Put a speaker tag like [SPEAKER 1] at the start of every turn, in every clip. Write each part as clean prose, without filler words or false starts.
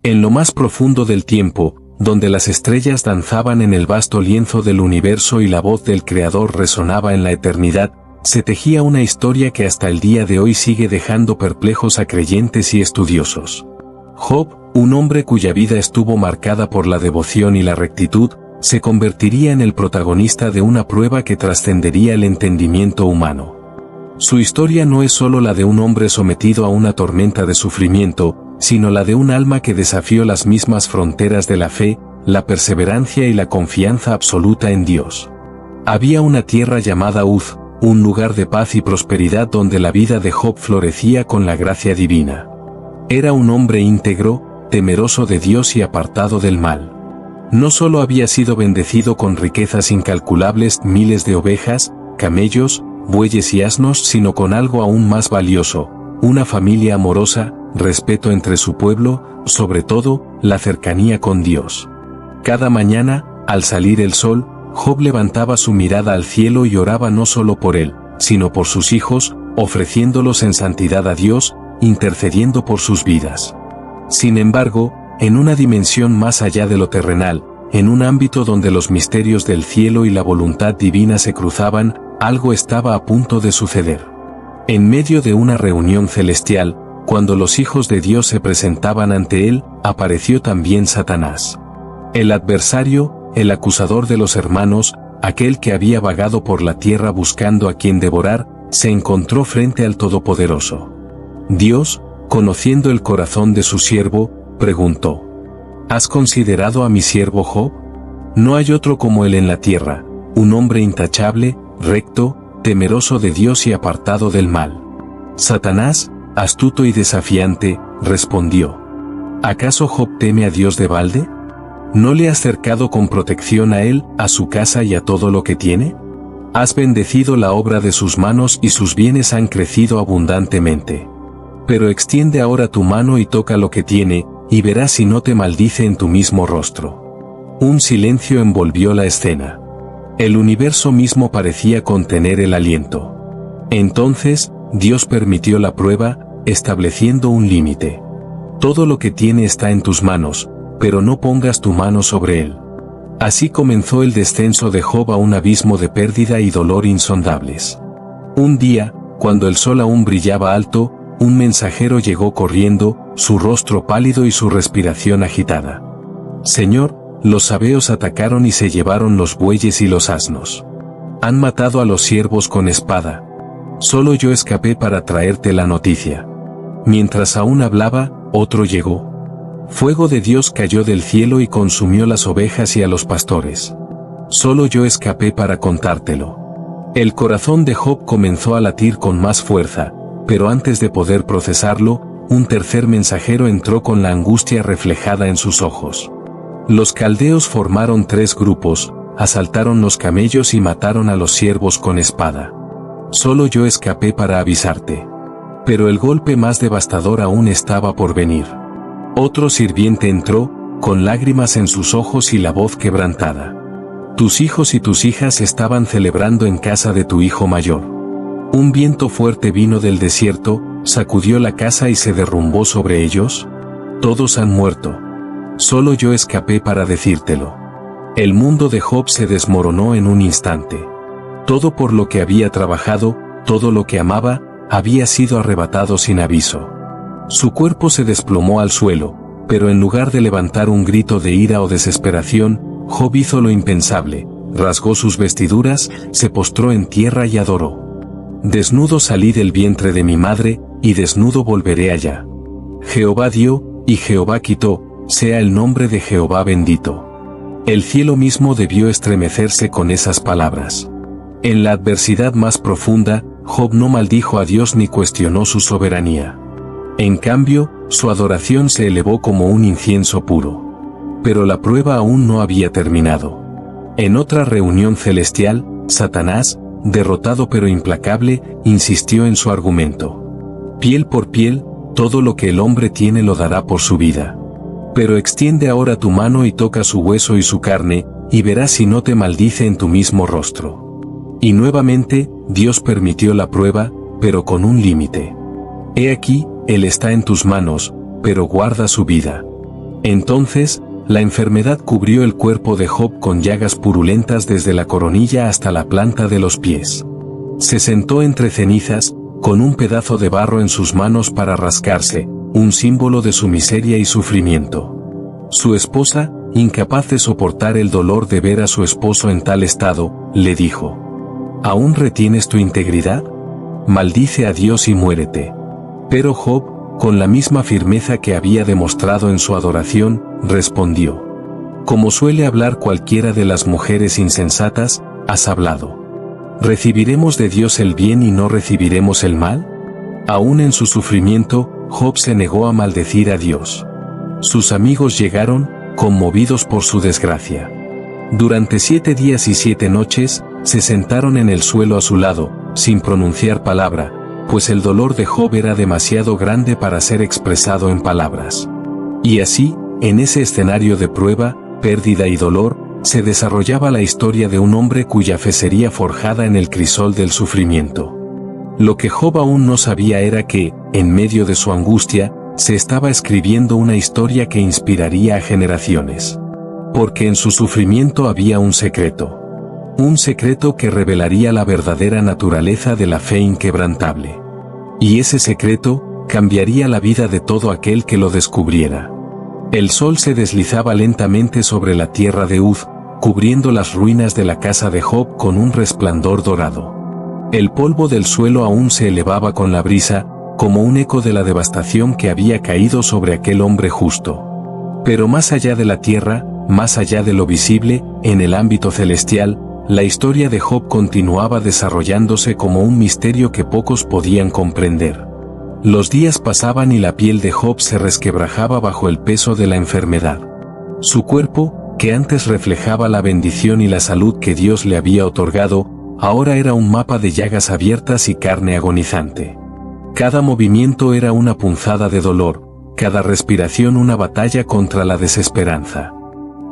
[SPEAKER 1] En lo más profundo del tiempo, donde las estrellas danzaban en el vasto lienzo del universo y la voz del Creador resonaba en la eternidad, se tejía una historia que hasta el día de hoy sigue dejando perplejos a creyentes y estudiosos. Job, un hombre cuya vida estuvo marcada por la devoción y la rectitud, se convertiría en el protagonista de una prueba que trascendería el entendimiento humano. Su historia no es solo la de un hombre sometido a una tormenta de sufrimiento, sino la de un alma que desafió las mismas fronteras de la fe, la perseverancia y la confianza absoluta en Dios. Había una tierra llamada Uz, un lugar de paz y prosperidad donde la vida de Job florecía con la gracia divina. Era un hombre íntegro, temeroso de Dios y apartado del mal. No solo había sido bendecido con riquezas incalculables, miles de ovejas, camellos, bueyes y asnos, sino con algo aún más valioso, una familia amorosa, respeto entre su pueblo, sobre todo, la cercanía con Dios. Cada mañana, al salir el sol, Job levantaba su mirada al cielo y oraba no solo por él, sino por sus hijos, ofreciéndolos en santidad a Dios, intercediendo por sus vidas. Sin embargo, en una dimensión más allá de lo terrenal, en un ámbito donde los misterios del cielo y la voluntad divina se cruzaban, algo estaba a punto de suceder. En medio de una reunión celestial, cuando los hijos de Dios se presentaban ante él, apareció también Satanás. El adversario, el acusador de los hermanos, aquel que había vagado por la tierra buscando a quien devorar, se encontró frente al Todopoderoso. Dios, conociendo el corazón de su siervo, preguntó: ¿Has considerado a mi siervo Job? No hay otro como él en la tierra, un hombre intachable, recto, temeroso de Dios y apartado del mal. Satanás, astuto y desafiante, respondió: ¿Acaso Job teme a Dios de balde? ¿No le has cercado con protección a él, a su casa y a todo lo que tiene? Has bendecido la obra de sus manos y sus bienes han crecido abundantemente. Pero extiende ahora tu mano y toca lo que tiene, y verás si no te maldice en tu mismo rostro. Un silencio envolvió la escena. El universo mismo parecía contener el aliento. Entonces, Dios permitió la prueba, estableciendo un límite. Todo lo que tiene está en tus manos, pero no pongas tu mano sobre él. Así comenzó el descenso de Job a un abismo de pérdida y dolor insondables. Un día, cuando el sol aún brillaba alto, un mensajero llegó corriendo, su rostro pálido y su respiración agitada. Señor, los sabeos atacaron y se llevaron los bueyes y los asnos. Han matado a los siervos con espada. Solo yo escapé para traerte la noticia. Mientras aún hablaba, otro llegó. Fuego de Dios cayó del cielo y consumió las ovejas y a los pastores. Solo yo escapé para contártelo. El corazón de Job comenzó a latir con más fuerza, pero antes de poder procesarlo, un tercer mensajero entró con la angustia reflejada en sus ojos. Los caldeos formaron 3 grupos, asaltaron los camellos y mataron a los siervos con espada. Solo yo escapé para avisarte. Pero el golpe más devastador aún estaba por venir. Otro sirviente entró, con lágrimas en sus ojos y la voz quebrantada. Tus hijos y tus hijas estaban celebrando en casa de tu hijo mayor. Un viento fuerte vino del desierto, sacudió la casa y se derrumbó sobre ellos. Todos han muerto. Solo yo escapé para decírtelo. El mundo de Job se desmoronó en un instante. Todo por lo que había trabajado, todo lo que amaba, había sido arrebatado sin aviso. Su cuerpo se desplomó al suelo, pero en lugar de levantar un grito de ira o desesperación, Job hizo lo impensable, rasgó sus vestiduras, se postró en tierra y adoró. Desnudo salí del vientre de mi madre, y desnudo volveré allá. Jehová dio, y Jehová quitó, sea el nombre de Jehová bendito. El cielo mismo debió estremecerse con esas palabras. En la adversidad más profunda, Job no maldijo a Dios ni cuestionó su soberanía. En cambio, su adoración se elevó como un incienso puro. Pero la prueba aún no había terminado. En otra reunión celestial, Satanás, derrotado pero implacable, insistió en su argumento. Piel por piel, todo lo que el hombre tiene lo dará por su vida. Pero extiende ahora tu mano y toca su hueso y su carne, y verás si no te maldice en tu mismo rostro. Y nuevamente, Dios permitió la prueba, pero con un límite. He aquí, él está en tus manos, pero guarda su vida. Entonces, la enfermedad cubrió el cuerpo de Job con llagas purulentas desde la coronilla hasta la planta de los pies. Se sentó entre cenizas, con un pedazo de barro en sus manos para rascarse, un símbolo de su miseria y sufrimiento. Su esposa, incapaz de soportar el dolor de ver a su esposo en tal estado, le dijo: ¿Aún retienes tu integridad? Maldice a Dios y muérete. Pero Job, con la misma firmeza que había demostrado en su adoración, respondió: Como suele hablar cualquiera de las mujeres insensatas, has hablado. ¿Recibiremos de Dios el bien y no recibiremos el mal? Aún en su sufrimiento, Job se negó a maldecir a Dios. Sus amigos llegaron, conmovidos por su desgracia. Durante 7 días y 7 noches, se sentaron en el suelo a su lado, sin pronunciar palabra, pues el dolor de Job era demasiado grande para ser expresado en palabras. Y así, en ese escenario de prueba, pérdida y dolor, se desarrollaba la historia de un hombre cuya fe sería forjada en el crisol del sufrimiento. Lo que Job aún no sabía era que, en medio de su angustia, se estaba escribiendo una historia que inspiraría a generaciones. Porque en su sufrimiento había un secreto. Un secreto que revelaría la verdadera naturaleza de la fe inquebrantable. Y ese secreto cambiaría la vida de todo aquel que lo descubriera. El sol se deslizaba lentamente sobre la tierra de Uz, cubriendo las ruinas de la casa de Job con un resplandor dorado. El polvo del suelo aún se elevaba con la brisa, como un eco de la devastación que había caído sobre aquel hombre justo. Pero más allá de la tierra, más allá de lo visible, en el ámbito celestial, la historia de Job continuaba desarrollándose como un misterio que pocos podían comprender. Los días pasaban y la piel de Job se resquebrajaba bajo el peso de la enfermedad. Su cuerpo, que antes reflejaba la bendición y la salud que Dios le había otorgado, ahora era un mapa de llagas abiertas y carne agonizante. Cada movimiento era una punzada de dolor, cada respiración una batalla contra la desesperanza.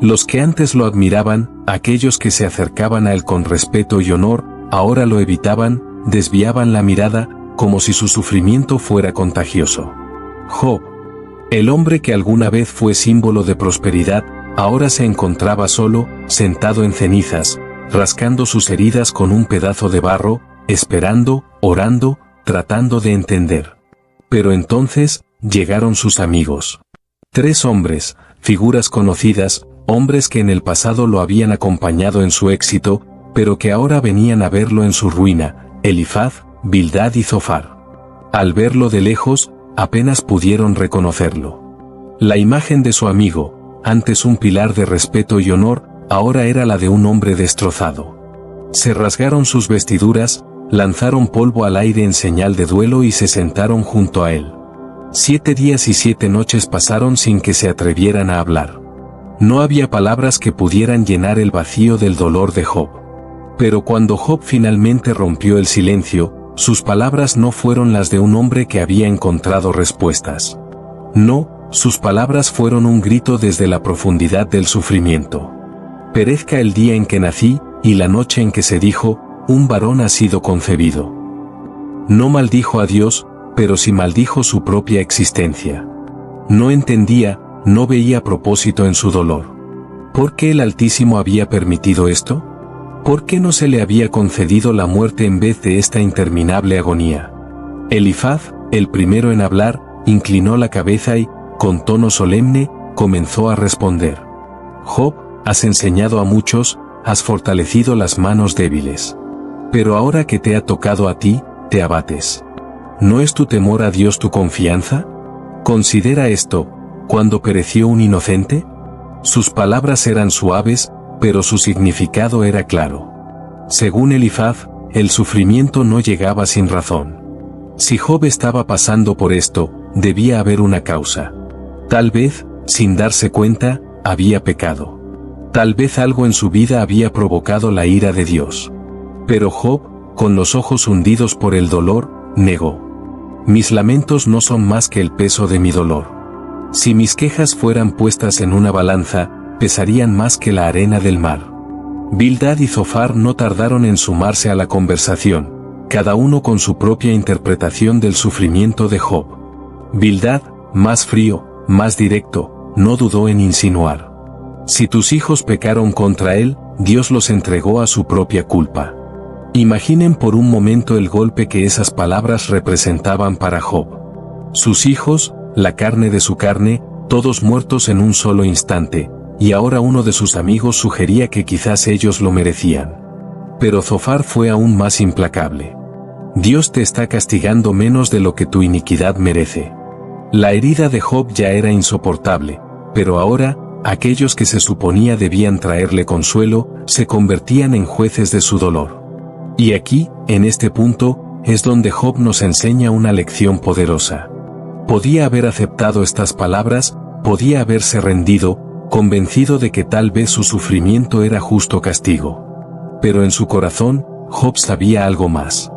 [SPEAKER 1] Los que antes lo admiraban, aquellos que se acercaban a él con respeto y honor, ahora lo evitaban, desviaban la mirada, como si su sufrimiento fuera contagioso. Job, el hombre que alguna vez fue símbolo de prosperidad, ahora se encontraba solo, sentado en cenizas, rascando sus heridas con un pedazo de barro, esperando, orando, tratando de entender. Pero entonces, llegaron sus amigos. 3 hombres, figuras conocidas, hombres que en el pasado lo habían acompañado en su éxito, pero que ahora venían a verlo en su ruina: Elifaz, Bildad y Zofar. Al verlo de lejos, apenas pudieron reconocerlo. La imagen de su amigo, antes un pilar de respeto y honor, ahora era la de un hombre destrozado. Se rasgaron sus vestiduras, lanzaron polvo al aire en señal de duelo y se sentaron junto a él. 7 días y 7 noches pasaron sin que se atrevieran a hablar. No había palabras que pudieran llenar el vacío del dolor de Job. Pero cuando Job finalmente rompió el silencio, sus palabras no fueron las de un hombre que había encontrado respuestas. No, sus palabras fueron un grito desde la profundidad del sufrimiento. Perezca el día en que nací, y la noche en que se dijo: un varón ha sido concebido. No maldijo a Dios, pero sí maldijo su propia existencia. No entendía, no veía propósito en su dolor. ¿Por qué el Altísimo había permitido esto? ¿Por qué no se le había concedido la muerte en vez de esta interminable agonía? Elifaz, el primero en hablar, inclinó la cabeza y, con tono solemne, comenzó a responder: Job, has enseñado a muchos, has fortalecido las manos débiles. Pero ahora que te ha tocado a ti, te abates. ¿No es tu temor a Dios tu confianza? Considera esto: ¿cuándo pereció un inocente? Sus palabras eran suaves, pero su significado era claro. Según Elifaz, el sufrimiento no llegaba sin razón. Si Job estaba pasando por esto, debía haber una causa. Tal vez, sin darse cuenta, había pecado. Tal vez algo en su vida había provocado la ira de Dios. Pero Job, con los ojos hundidos por el dolor, negó: mis lamentos no son más que el peso de mi dolor. Si mis quejas fueran puestas en una balanza, pesarían más que la arena del mar. Bildad y Zofar no tardaron en sumarse a la conversación, cada uno con su propia interpretación del sufrimiento de Job. Bildad, más frío, más directo: no dudó en insinuar: si tus hijos pecaron contra él, Dios los entregó a su propia culpa. Imaginen por un momento el golpe que esas palabras representaban para Job. Sus hijos, la carne de su carne, todos muertos en un solo instante, y ahora uno de sus amigos sugería que quizás ellos lo merecían. Pero Zofar fue aún más implacable. Dios te está castigando menos de lo que tu iniquidad merece. La herida de Job ya era insoportable, pero ahora, aquellos que se suponía debían traerle consuelo, se convertían en jueces de su dolor. Y aquí, en este punto, es donde Job nos enseña una lección poderosa. Podía haber aceptado estas palabras, podía haberse rendido, convencido de que tal vez su sufrimiento era justo castigo. Pero en su corazón, Job sabía algo más.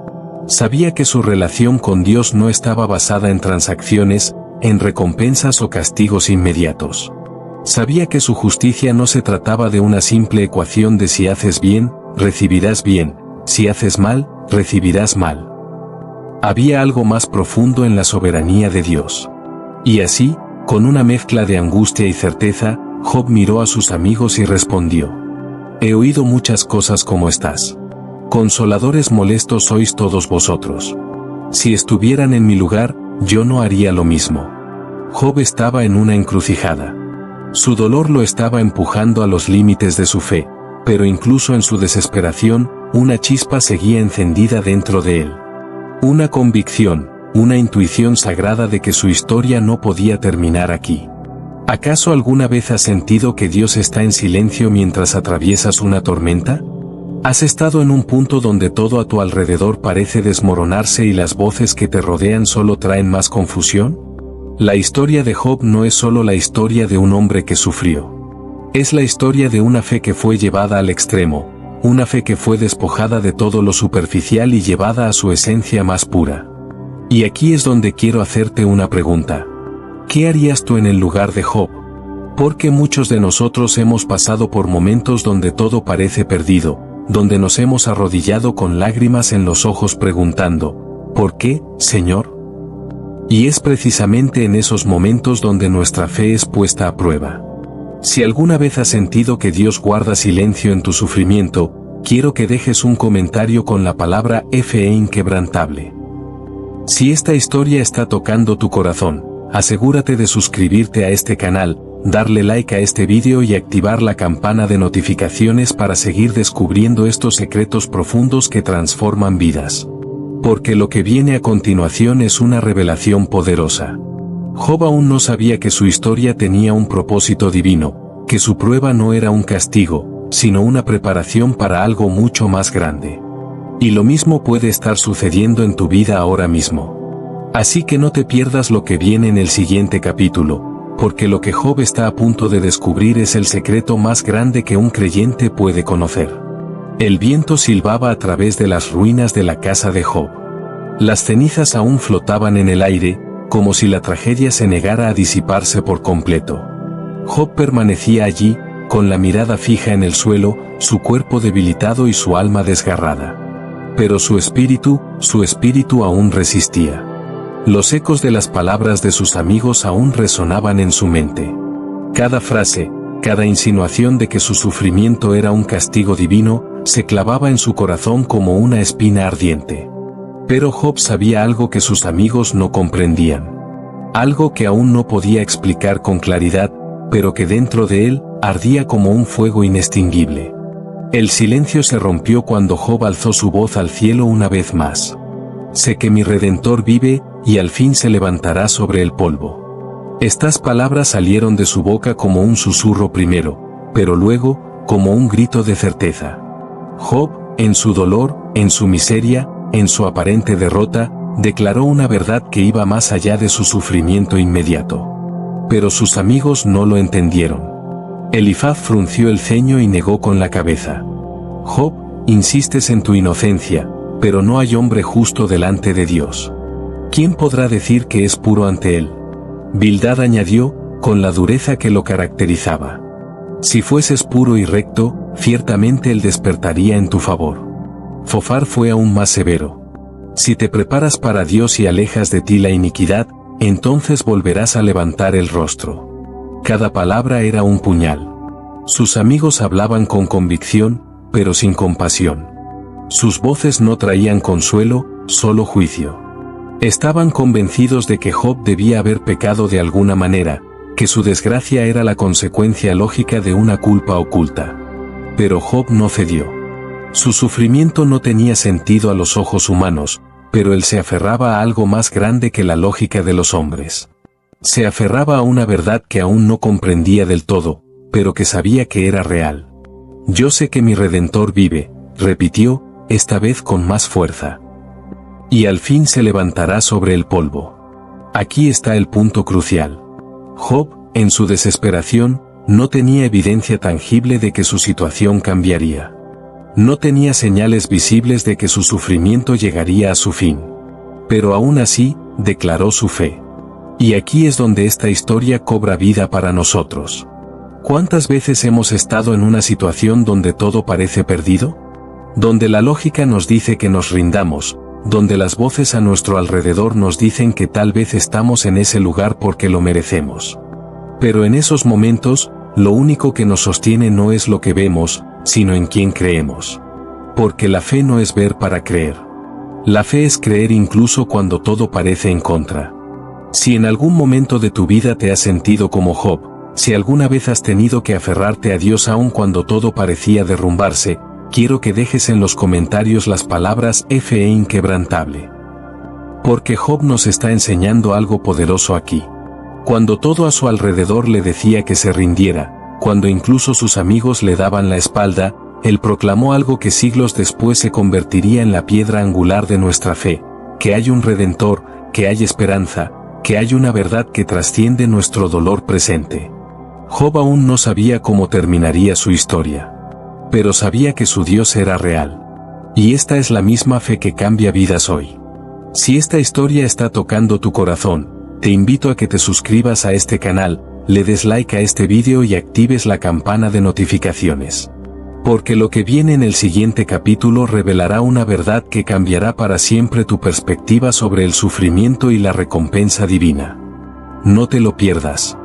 [SPEAKER 1] Sabía que su relación con Dios no estaba basada en transacciones, en recompensas o castigos inmediatos. Sabía que su justicia no se trataba de una simple ecuación de si haces bien, recibirás bien, si haces mal, recibirás mal. Había algo más profundo en la soberanía de Dios. Y así, con una mezcla de angustia y certeza, Job miró a sus amigos y respondió: he oído muchas cosas como estas. Consoladores molestos sois todos vosotros. Si estuvieran en mi lugar, yo no haría lo mismo. Job estaba en una encrucijada. Su dolor lo estaba empujando a los límites de su fe, pero incluso en su desesperación, una chispa seguía encendida dentro de él. Una convicción, una intuición sagrada de que su historia no podía terminar aquí. ¿Acaso alguna vez has sentido que Dios está en silencio mientras atraviesas una tormenta? ¿Has estado en un punto donde todo a tu alrededor parece desmoronarse y las voces que te rodean solo traen más confusión? La historia de Job no es solo la historia de un hombre que sufrió. Es la historia de una fe que fue llevada al extremo, una fe que fue despojada de todo lo superficial y llevada a su esencia más pura. Y aquí es donde quiero hacerte una pregunta. ¿Qué harías tú en el lugar de Job? Porque muchos de nosotros hemos pasado por momentos donde todo parece perdido, donde nos hemos arrodillado con lágrimas en los ojos preguntando: ¿por qué, Señor? Y es precisamente en esos momentos donde nuestra fe es puesta a prueba. Si alguna vez has sentido que Dios guarda silencio en tu sufrimiento, quiero que dejes un comentario con la palabra fe inquebrantable. Si esta historia está tocando tu corazón, asegúrate de suscribirte a este canal, darle like a este vídeo y activar la campana de notificaciones para seguir descubriendo estos secretos profundos que transforman vidas. Porque lo que viene a continuación es una revelación poderosa. Job aún no sabía que su historia tenía un propósito divino, que su prueba no era un castigo, sino una preparación para algo mucho más grande. Y lo mismo puede estar sucediendo en tu vida ahora mismo. Así que no te pierdas lo que viene en el siguiente capítulo, porque lo que Job está a punto de descubrir es el secreto más grande que un creyente puede conocer. El viento silbaba a través de las ruinas de la casa de Job. Las cenizas aún flotaban en el aire, como si la tragedia se negara a disiparse por completo. Job permanecía allí, con la mirada fija en el suelo, su cuerpo debilitado y su alma desgarrada. Pero su espíritu aún resistía. Los ecos de las palabras de sus amigos aún resonaban en su mente. Cada frase, cada insinuación de que su sufrimiento era un castigo divino, se clavaba en su corazón como una espina ardiente. Pero Job sabía algo que sus amigos no comprendían. Algo que aún no podía explicar con claridad, pero que dentro de él, ardía como un fuego inextinguible. El silencio se rompió cuando Job alzó su voz al cielo una vez más. Sé que mi Redentor vive, y al fin se levantará sobre el polvo. Estas palabras salieron de su boca como un susurro primero, pero luego, como un grito de certeza. Job, en su dolor, en su miseria, en su aparente derrota, declaró una verdad que iba más allá de su sufrimiento inmediato. Pero sus amigos no lo entendieron. Elifaz frunció el ceño y negó con la cabeza. Job, insistes en tu inocencia, pero no hay hombre justo delante de Dios. ¿Quién podrá decir que es puro ante él? Bildad añadió, con la dureza que lo caracterizaba. Si fueses puro y recto, ciertamente él despertaría en tu favor. Zofar fue aún más severo. Si te preparas para Dios y alejas de ti la iniquidad, entonces volverás a levantar el rostro. Cada palabra era un puñal. Sus amigos hablaban con convicción, pero sin compasión. Sus voces no traían consuelo, solo juicio. Estaban convencidos de que Job debía haber pecado de alguna manera, que su desgracia era la consecuencia lógica de una culpa oculta. Pero Job no cedió. Su sufrimiento no tenía sentido a los ojos humanos, pero él se aferraba a algo más grande que la lógica de los hombres. Se aferraba a una verdad que aún no comprendía del todo, pero que sabía que era real. Yo sé que mi Redentor vive, repitió, esta vez con más fuerza. Y al fin se levantará sobre el polvo. Aquí está el punto crucial. Job, en su desesperación, no tenía evidencia tangible de que su situación cambiaría. No tenía señales visibles de que su sufrimiento llegaría a su fin. Pero aún así, declaró su fe. Y aquí es donde esta historia cobra vida para nosotros. ¿Cuántas veces hemos estado en una situación donde todo parece perdido? Donde la lógica nos dice que nos rindamos, donde las voces a nuestro alrededor nos dicen que tal vez estamos en ese lugar porque lo merecemos. Pero en esos momentos, lo único que nos sostiene no es lo que vemos, sino en quién creemos. Porque la fe no es ver para creer. La fe es creer incluso cuando todo parece en contra. Si en algún momento de tu vida te has sentido como Job, si alguna vez has tenido que aferrarte a Dios aun cuando todo parecía derrumbarse, quiero que dejes en los comentarios las palabras fe inquebrantable. Porque Job nos está enseñando algo poderoso aquí. Cuando todo a su alrededor le decía que se rindiera, cuando incluso sus amigos le daban la espalda, él proclamó algo que siglos después se convertiría en la piedra angular de nuestra fe, que hay un Redentor, que hay esperanza, que hay una verdad que trasciende nuestro dolor presente. Job aún no sabía cómo terminaría su historia. Pero sabía que su Dios era real. Y esta es la misma fe que cambia vidas hoy. Si esta historia está tocando tu corazón, te invito a que te suscribas a este canal, le des like a este vídeo y actives la campana de notificaciones. Porque lo que viene en el siguiente capítulo revelará una verdad que cambiará para siempre tu perspectiva sobre el sufrimiento y la recompensa divina. No te lo pierdas.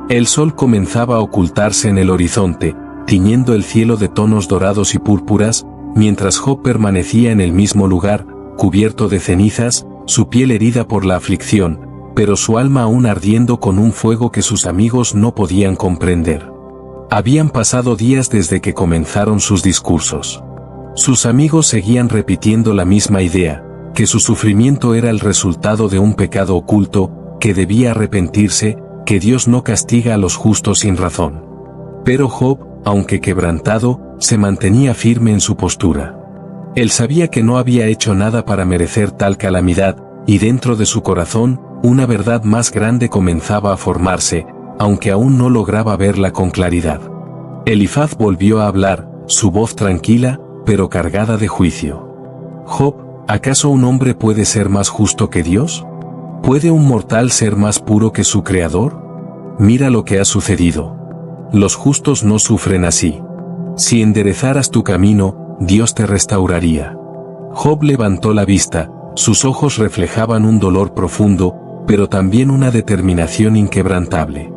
[SPEAKER 1] El sol comenzaba a ocultarse en el horizonte, tiñendo el cielo de tonos dorados y púrpuras, mientras Job permanecía en el mismo lugar, cubierto de cenizas, su piel herida por la aflicción, pero su alma aún ardiendo con un fuego que sus amigos no podían comprender. Habían pasado días desde que comenzaron sus discursos. Sus amigos seguían repitiendo la misma idea, que su sufrimiento era el resultado de un pecado oculto, que debía arrepentirse, que Dios no castiga a los justos sin razón. Pero Job, aunque quebrantado, se mantenía firme en su postura. Él sabía que no había hecho nada para merecer tal calamidad, y dentro de su corazón, una verdad más grande comenzaba a formarse, aunque aún no lograba verla con claridad. Elifaz volvió a hablar, su voz tranquila, pero cargada de juicio. Job, ¿acaso un hombre puede ser más justo que Dios? ¿Puede un mortal ser más puro que su Creador? Mira lo que ha sucedido. Los justos no sufren así. Si enderezaras tu camino, Dios te restauraría. Job levantó la vista, sus ojos reflejaban un dolor profundo, pero también una determinación inquebrantable.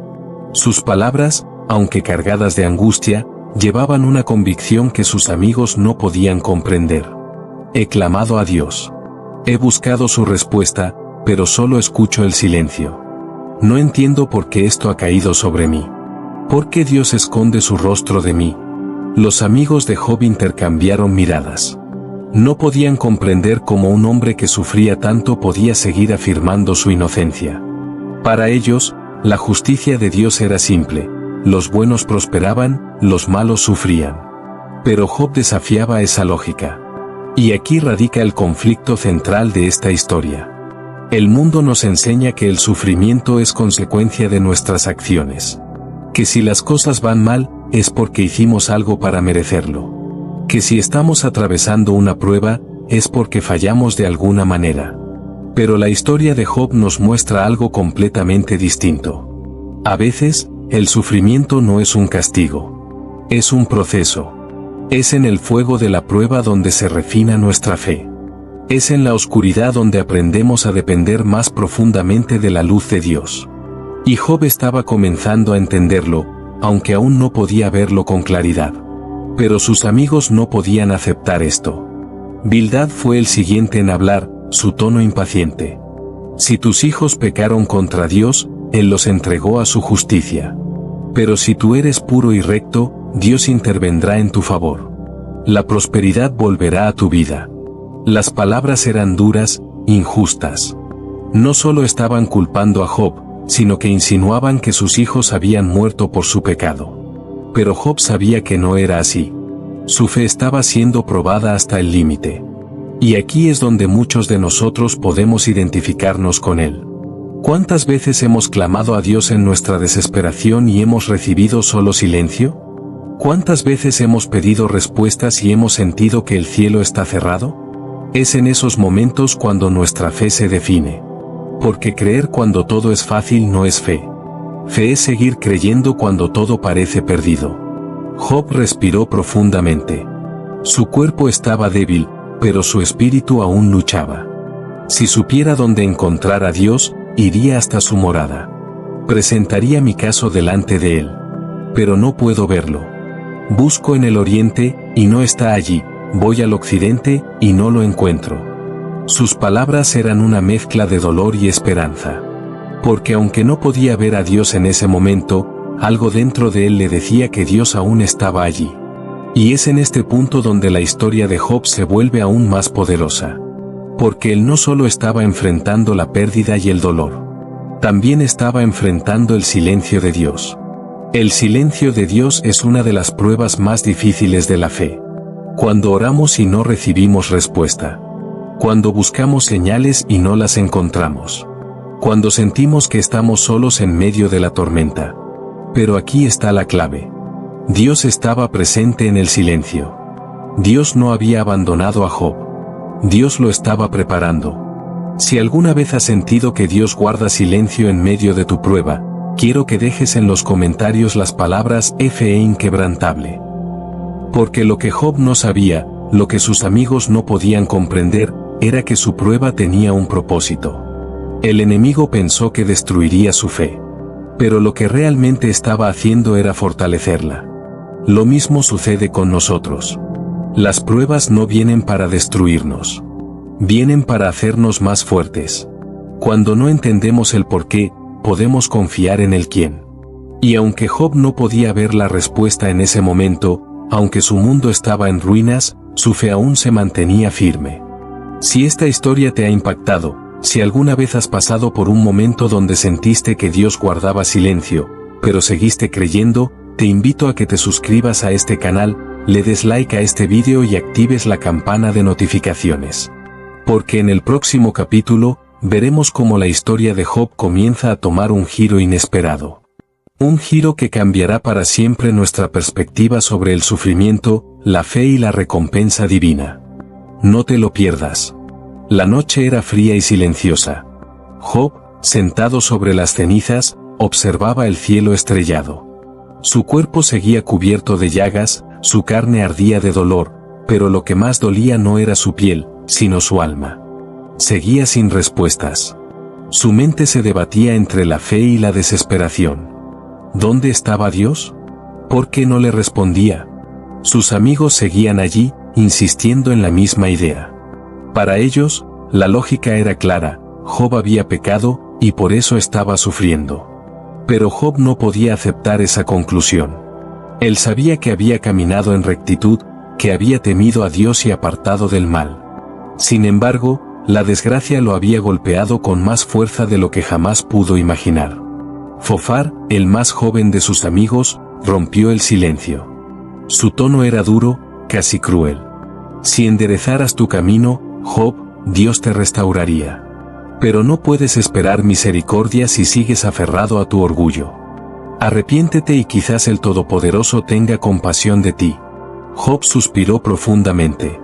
[SPEAKER 1] Sus palabras, aunque cargadas de angustia, llevaban una convicción que sus amigos no podían comprender. He clamado a Dios. He buscado su respuesta, pero solo escucho el silencio. No entiendo por qué esto ha caído sobre mí. ¿Por qué Dios esconde su rostro de mí? Los amigos de Job intercambiaron miradas. No podían comprender cómo un hombre que sufría tanto podía seguir afirmando su inocencia. Para ellos, la justicia de Dios era simple: los buenos prosperaban, los malos sufrían. Pero Job desafiaba esa lógica. Y aquí radica el conflicto central de esta historia. El mundo nos enseña que el sufrimiento es consecuencia de nuestras acciones. Que si las cosas van mal, es porque hicimos algo para merecerlo. Que si estamos atravesando una prueba, es porque fallamos de alguna manera. Pero la historia de Job nos muestra algo completamente distinto. A veces, el sufrimiento no es un castigo. Es un proceso. Es en el fuego de la prueba donde se refina nuestra fe. Es en la oscuridad donde aprendemos a depender más profundamente de la luz de Dios. Y Job estaba comenzando a entenderlo, aunque aún no podía verlo con claridad. Pero sus amigos no podían aceptar esto. Bildad fue el siguiente en hablar, su tono impaciente. Si tus hijos pecaron contra Dios, Él los entregó a su justicia. Pero si tú eres puro y recto, Dios intervendrá en tu favor. La prosperidad volverá a tu vida. Las palabras eran duras, injustas. No solo estaban culpando a Job, sino que insinuaban que sus hijos habían muerto por su pecado. Pero Job sabía que no era así. Su fe estaba siendo probada hasta el límite. Y aquí es donde muchos de nosotros podemos identificarnos con él. ¿Cuántas veces hemos clamado a Dios en nuestra desesperación y hemos recibido solo silencio? ¿Cuántas veces hemos pedido respuestas y hemos sentido que el cielo está cerrado? Es en esos momentos cuando nuestra fe se define. Porque creer cuando todo es fácil no es fe. Fe es seguir creyendo cuando todo parece perdido. Job respiró profundamente. Su cuerpo estaba débil, pero su espíritu aún luchaba. Si supiera dónde encontrar a Dios, iría hasta su morada. Presentaría mi caso delante de él. Pero no puedo verlo. Busco en el oriente, y no está allí. Voy al occidente, y no lo encuentro. Sus palabras eran una mezcla de dolor y esperanza. Porque aunque no podía ver a Dios en ese momento, algo dentro de él le decía que Dios aún estaba allí. Y es en este punto donde la historia de Job se vuelve aún más poderosa. Porque él no solo estaba enfrentando la pérdida y el dolor. También estaba enfrentando el silencio de Dios. El silencio de Dios es una de las pruebas más difíciles de la fe. Cuando oramos y no recibimos respuesta. Cuando buscamos señales y no las encontramos. Cuando sentimos que estamos solos en medio de la tormenta. Pero aquí está la clave. Dios estaba presente en el silencio. Dios no había abandonado a Job. Dios lo estaba preparando. Si alguna vez has sentido que Dios guarda silencio en medio de tu prueba, quiero que dejes en los comentarios las palabras fe inquebrantable. Porque lo que Job no sabía, lo que sus amigos no podían comprender, era que su prueba tenía un propósito. El enemigo pensó que destruiría su fe. Pero lo que realmente estaba haciendo era fortalecerla. Lo mismo sucede con nosotros. Las pruebas no vienen para destruirnos. Vienen para hacernos más fuertes. Cuando no entendemos el por qué, podemos confiar en el quién. Y aunque Job no podía ver la respuesta en ese momento, aunque su mundo estaba en ruinas, su fe aún se mantenía firme. Si esta historia te ha impactado, si alguna vez has pasado por un momento donde sentiste que Dios guardaba silencio, pero seguiste creyendo, te invito a que te suscribas a este canal, le des like a este vídeo y actives la campana de notificaciones. Porque en el próximo capítulo, veremos cómo la historia de Job comienza a tomar un giro inesperado. Un giro que cambiará para siempre nuestra perspectiva sobre el sufrimiento, la fe y la recompensa divina. No te lo pierdas. La noche era fría y silenciosa. Job, sentado sobre las cenizas, observaba el cielo estrellado. Su cuerpo seguía cubierto de llagas, su carne ardía de dolor, pero lo que más dolía no era su piel, sino su alma. Seguía sin respuestas. Su mente se debatía entre la fe y la desesperación. ¿Dónde estaba Dios? ¿Por qué no le respondía? Sus amigos seguían allí, insistiendo en la misma idea. Para ellos, la lógica era clara, Job había pecado, y por eso estaba sufriendo. Pero Job no podía aceptar esa conclusión. Él sabía que había caminado en rectitud, que había temido a Dios y apartado del mal. Sin embargo, la desgracia lo había golpeado con más fuerza de lo que jamás pudo imaginar. Fofar, el más joven de sus amigos, rompió el silencio. Su tono era duro, casi cruel. Si enderezaras tu camino, Job, Dios te restauraría. Pero no puedes esperar misericordia si sigues aferrado a tu orgullo. Arrepiéntete y quizás el Todopoderoso tenga compasión de ti. Job suspiró profundamente.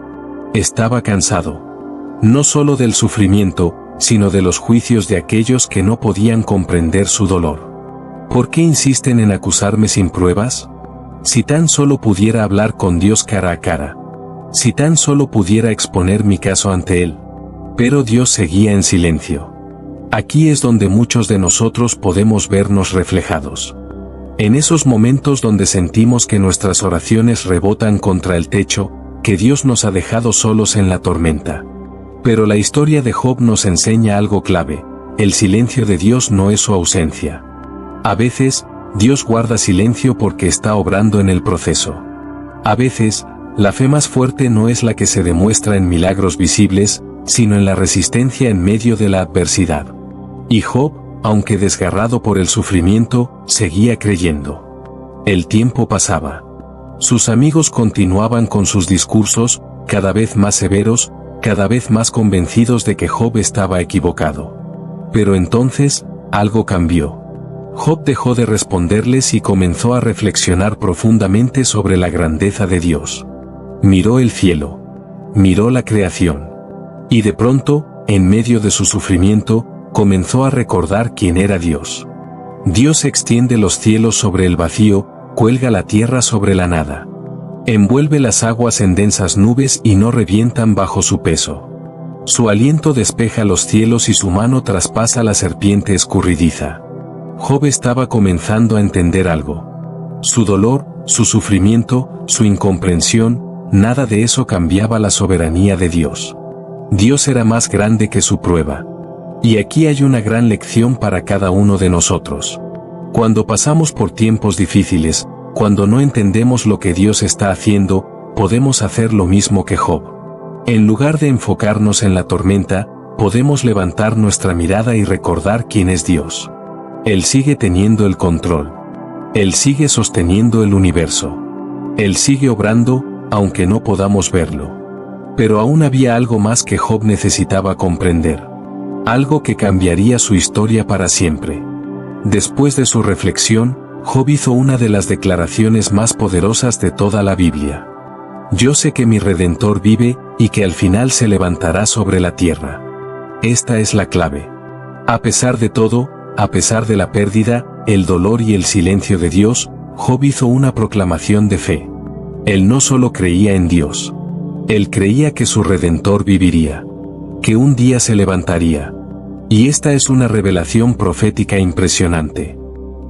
[SPEAKER 1] Estaba cansado. No solo del sufrimiento, sino de los juicios de aquellos que no podían comprender su dolor. ¿Por qué insisten en acusarme sin pruebas? Si tan solo pudiera hablar con Dios cara a cara. Si tan solo pudiera exponer mi caso ante Él. Pero Dios seguía en silencio. Aquí es donde muchos de nosotros podemos vernos reflejados. En esos momentos donde sentimos que nuestras oraciones rebotan contra el techo, que Dios nos ha dejado solos en la tormenta. Pero la historia de Job nos enseña algo clave: el silencio de Dios no es su ausencia. A veces, Dios guarda silencio porque está obrando en el proceso. A veces, la fe más fuerte no es la que se demuestra en milagros visibles, sino en la resistencia en medio de la adversidad. Y Job, aunque desgarrado por el sufrimiento, seguía creyendo. El tiempo pasaba. Sus amigos continuaban con sus discursos, cada vez más severos, cada vez más convencidos de que Job estaba equivocado. Pero entonces, algo cambió. Job dejó de responderles y comenzó a reflexionar profundamente sobre la grandeza de Dios. Miró el cielo. Miró la creación. Y de pronto, en medio de su sufrimiento, comenzó a recordar quién era Dios. Dios extiende los cielos sobre el vacío, cuelga la tierra sobre la nada. Envuelve las aguas en densas nubes y no revientan bajo su peso. Su aliento despeja los cielos y su mano traspasa la serpiente escurridiza. Job estaba comenzando a entender algo. Su dolor, su sufrimiento, su incomprensión, nada de eso cambiaba la soberanía de Dios. Dios era más grande que su prueba. Y aquí hay una gran lección para cada uno de nosotros. Cuando pasamos por tiempos difíciles, cuando no entendemos lo que Dios está haciendo, podemos hacer lo mismo que Job. En lugar de enfocarnos en la tormenta, podemos levantar nuestra mirada y recordar quién es Dios. Él sigue teniendo el control. Él sigue sosteniendo el universo. Él sigue obrando, aunque no podamos verlo. Pero aún había algo más que Job necesitaba comprender. Algo que cambiaría su historia para siempre. Después de su reflexión, Job hizo una de las declaraciones más poderosas de toda la Biblia. Yo sé que mi Redentor vive, y que al final se levantará sobre la tierra. Esta es la clave. A pesar de todo, a pesar de la pérdida, el dolor y el silencio de Dios, Job hizo una proclamación de fe. Él no solo creía en Dios. Él creía que su Redentor viviría. Que un día se levantaría. Y esta es una revelación profética impresionante.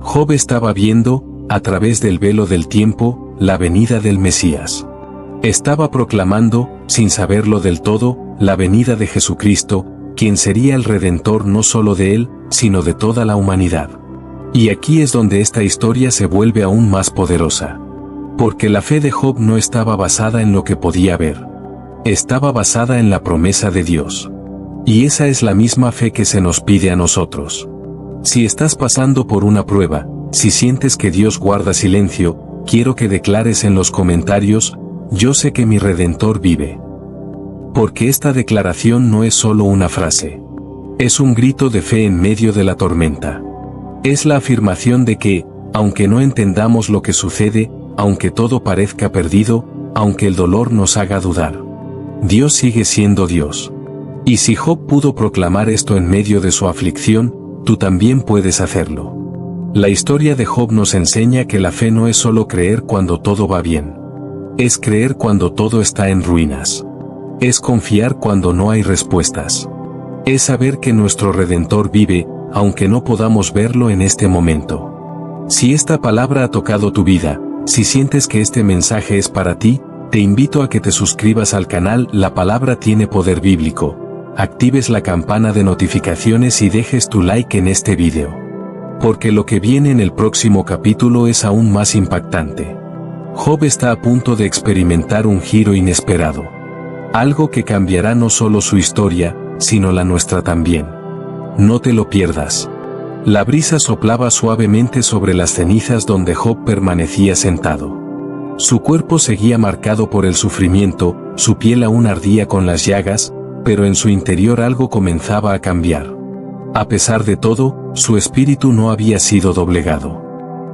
[SPEAKER 1] Job estaba viendo, a través del velo del tiempo, la venida del Mesías. Estaba proclamando, sin saberlo del todo, la venida de Jesucristo, quien sería el Redentor no solo de él, sino de toda la humanidad. Y aquí es donde esta historia se vuelve aún más poderosa. Porque la fe de Job no estaba basada en lo que podía ver. Estaba basada en la promesa de Dios. Y esa es la misma fe que se nos pide a nosotros. Si estás pasando por una prueba, si sientes que Dios guarda silencio, quiero que declares en los comentarios: yo sé que mi Redentor vive. Porque esta declaración no es solo una frase. Es un grito de fe en medio de la tormenta. Es la afirmación de que, aunque no entendamos lo que sucede, aunque todo parezca perdido, aunque el dolor nos haga dudar, Dios sigue siendo Dios. Y si Job pudo proclamar esto en medio de su aflicción, tú también puedes hacerlo. La historia de Job nos enseña que la fe no es solo creer cuando todo va bien. Es creer cuando todo está en ruinas. Es confiar cuando no hay respuestas. Es saber que nuestro Redentor vive, aunque no podamos verlo en este momento. Si esta palabra ha tocado tu vida, si sientes que este mensaje es para ti, te invito a que te suscribas al canal La Palabra Tiene Poder Bíblico, actives la campana de notificaciones y dejes tu like en este video. Porque lo que viene en el próximo capítulo es aún más impactante. Job está a punto de experimentar un giro inesperado. Algo que cambiará no solo su historia, sino la nuestra también. No te lo pierdas. La brisa soplaba suavemente sobre las cenizas donde Job permanecía sentado. Su cuerpo seguía marcado por el sufrimiento, su piel aún ardía con las llagas, pero en su interior algo comenzaba a cambiar. A pesar de todo, su espíritu no había sido doblegado.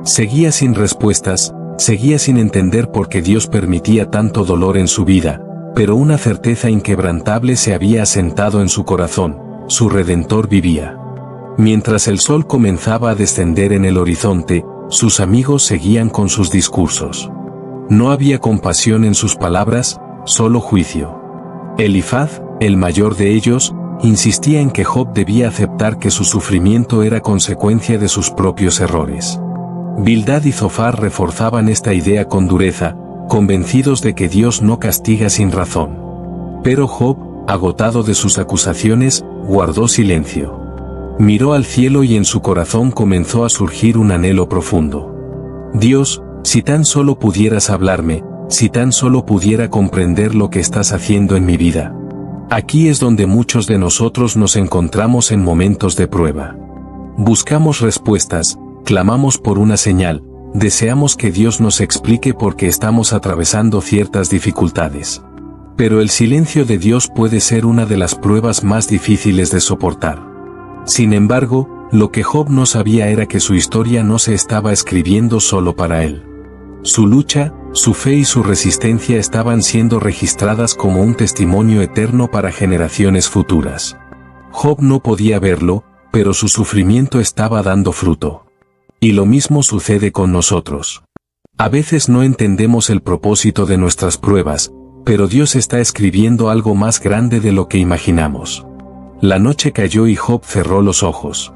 [SPEAKER 1] Seguía sin respuestas, seguía sin entender por qué Dios permitía tanto dolor en su vida, pero una certeza inquebrantable se había asentado en su corazón: su Redentor vivía. Mientras el sol comenzaba a descender en el horizonte, sus amigos seguían con sus discursos. No había compasión en sus palabras, solo juicio. Elifaz, el mayor de ellos, insistía en que Job debía aceptar que su sufrimiento era consecuencia de sus propios errores. Bildad y Zofar reforzaban esta idea con dureza, convencidos de que Dios no castiga sin razón. Pero Job, agotado de sus acusaciones, guardó silencio. Miró al cielo y en su corazón comenzó a surgir un anhelo profundo. Dios, si tan solo pudieras hablarme, si tan solo pudiera comprender lo que estás haciendo en mi vida. Aquí es donde muchos de nosotros nos encontramos en momentos de prueba. Buscamos respuestas, clamamos por una señal, deseamos que Dios nos explique por qué estamos atravesando ciertas dificultades. Pero el silencio de Dios puede ser una de las pruebas más difíciles de soportar. Sin embargo, lo que Job no sabía era que su historia no se estaba escribiendo solo para él. Su lucha, su fe y su resistencia estaban siendo registradas como un testimonio eterno para generaciones futuras. Job no podía verlo, pero su sufrimiento estaba dando fruto. Y lo mismo sucede con nosotros. A veces no entendemos el propósito de nuestras pruebas, pero Dios está escribiendo algo más grande de lo que imaginamos. La noche cayó y Job cerró los ojos.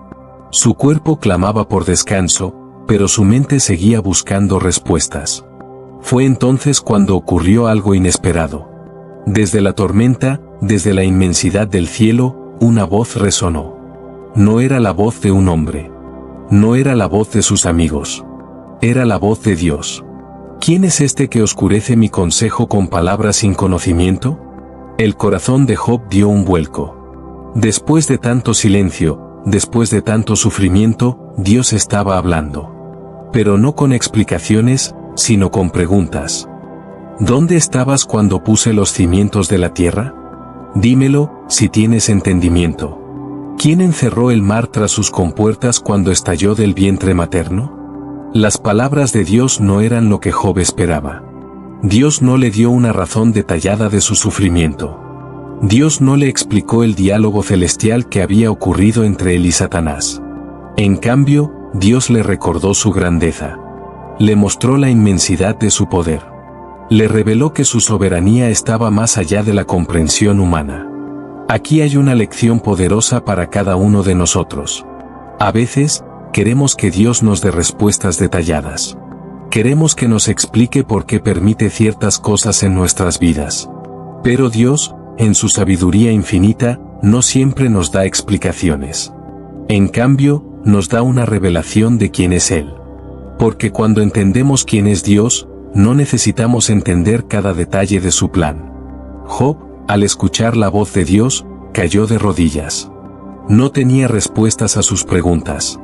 [SPEAKER 1] Su cuerpo clamaba por descanso, pero su mente seguía buscando respuestas. Fue entonces cuando ocurrió algo inesperado. Desde la tormenta, desde la inmensidad del cielo, una voz resonó. No era la voz de un hombre. No era la voz de sus amigos. Era la voz de Dios. ¿Quién es este que oscurece mi consejo con palabras sin conocimiento? El corazón de Job dio un vuelco. Después de tanto silencio, después de tanto sufrimiento, Dios estaba hablando. Pero no con explicaciones, sino con preguntas. ¿Dónde estabas cuando puse los cimientos de la tierra? Dímelo, si tienes entendimiento. ¿Quién encerró el mar tras sus compuertas cuando estalló del vientre materno? Las palabras de Dios no eran lo que Job esperaba. Dios no le dio una razón detallada de su sufrimiento. Dios no le explicó el diálogo celestial que había ocurrido entre él y Satanás. En cambio, Dios le recordó su grandeza. Le mostró la inmensidad de su poder. Le reveló que su soberanía estaba más allá de la comprensión humana. Aquí hay una lección poderosa para cada uno de nosotros. A veces, queremos que Dios nos dé respuestas detalladas. Queremos que nos explique por qué permite ciertas cosas en nuestras vidas. Pero Dios, en su sabiduría infinita, no siempre nos da explicaciones. En cambio, nos da una revelación de quién es Él. Porque cuando entendemos quién es Dios, no necesitamos entender cada detalle de su plan. Job, al escuchar la voz de Dios, cayó de rodillas. No tenía respuestas a sus preguntas.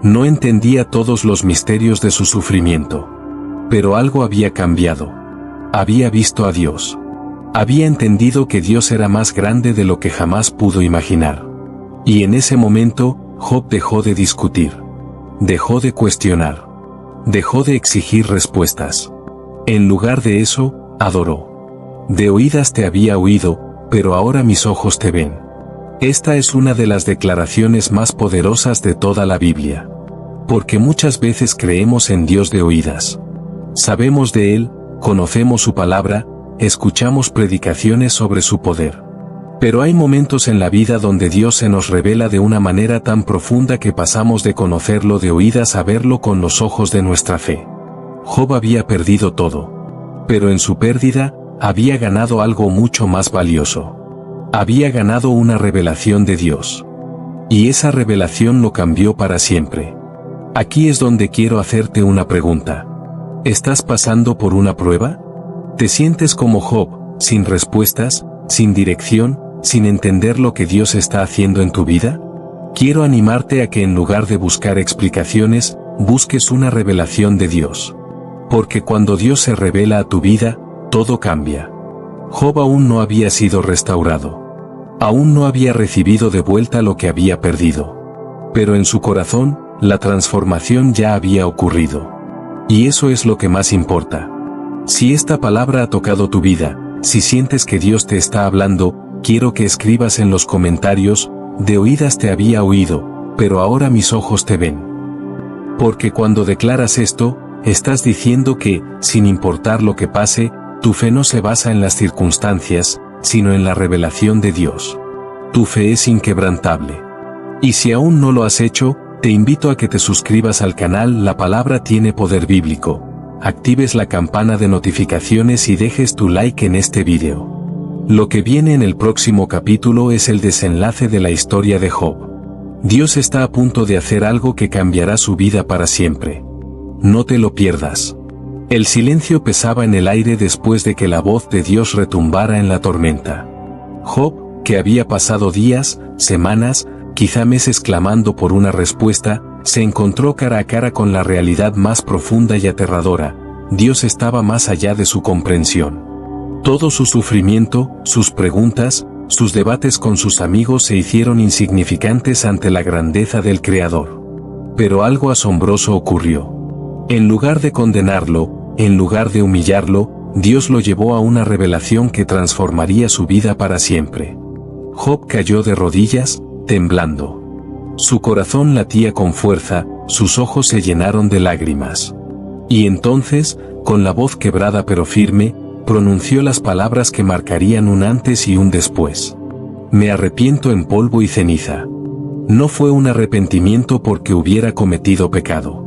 [SPEAKER 1] No entendía todos los misterios de su sufrimiento. Pero algo había cambiado. Había visto a Dios. Había entendido que Dios era más grande de lo que jamás pudo imaginar. Y en ese momento, Job dejó de discutir. Dejó de cuestionar. Dejó de exigir respuestas. En lugar de eso, adoró. De oídas te había oído, pero ahora mis ojos te ven. Esta es una de las declaraciones más poderosas de toda la Biblia. Porque muchas veces creemos en Dios de oídas. Sabemos de Él, conocemos su palabra, escuchamos predicaciones sobre su poder. Pero hay momentos en la vida donde Dios se nos revela de una manera tan profunda que pasamos de conocerlo de oídas a verlo con los ojos de nuestra fe. Job había perdido todo. Pero en su pérdida, había ganado algo mucho más valioso. Había ganado una revelación de Dios. Y esa revelación lo cambió para siempre. Aquí es donde quiero hacerte una pregunta. ¿Estás pasando por una prueba? ¿Te sientes como Job, sin respuestas, sin dirección, sin entender lo que Dios está haciendo en tu vida? Quiero animarte a que en lugar de buscar explicaciones, busques una revelación de Dios. Porque cuando Dios se revela a tu vida, todo cambia. Job aún no había sido restaurado. Aún no había recibido de vuelta lo que había perdido. Pero en su corazón, la transformación ya había ocurrido. Y eso es lo que más importa. Si esta palabra ha tocado tu vida, si sientes que Dios te está hablando, quiero que escribas en los comentarios, de oídas te había oído, pero ahora mis ojos te ven. Porque cuando declaras esto, estás diciendo que, sin importar lo que pase, tu fe no se basa en las circunstancias, sino en la revelación de Dios. Tu fe es inquebrantable. Y si aún no lo has hecho, te invito a que te suscribas al canal La Palabra Tiene Poder Bíblico, actives la campana de notificaciones y dejes tu like en este video. Lo que viene en el próximo capítulo es el desenlace de la historia de Job. Dios está a punto de hacer algo que cambiará su vida para siempre. No te lo pierdas. El silencio pesaba en el aire después de que la voz de Dios retumbara en la tormenta. Job, que había pasado días, semanas, quizá meses clamando por una respuesta, se encontró cara a cara con la realidad más profunda y aterradora. Dios estaba más allá de su comprensión. Todo su sufrimiento, sus preguntas, sus debates con sus amigos se hicieron insignificantes ante la grandeza del Creador. Pero algo asombroso ocurrió. En lugar de condenarlo, en lugar de humillarlo, Dios lo llevó a una revelación que transformaría su vida para siempre. Job cayó de rodillas, temblando. Su corazón latía con fuerza, sus ojos se llenaron de lágrimas. Y entonces, con la voz quebrada pero firme, pronunció las palabras que marcarían un antes y un después. Me arrepiento en polvo y ceniza. No fue un arrepentimiento porque hubiera cometido pecado.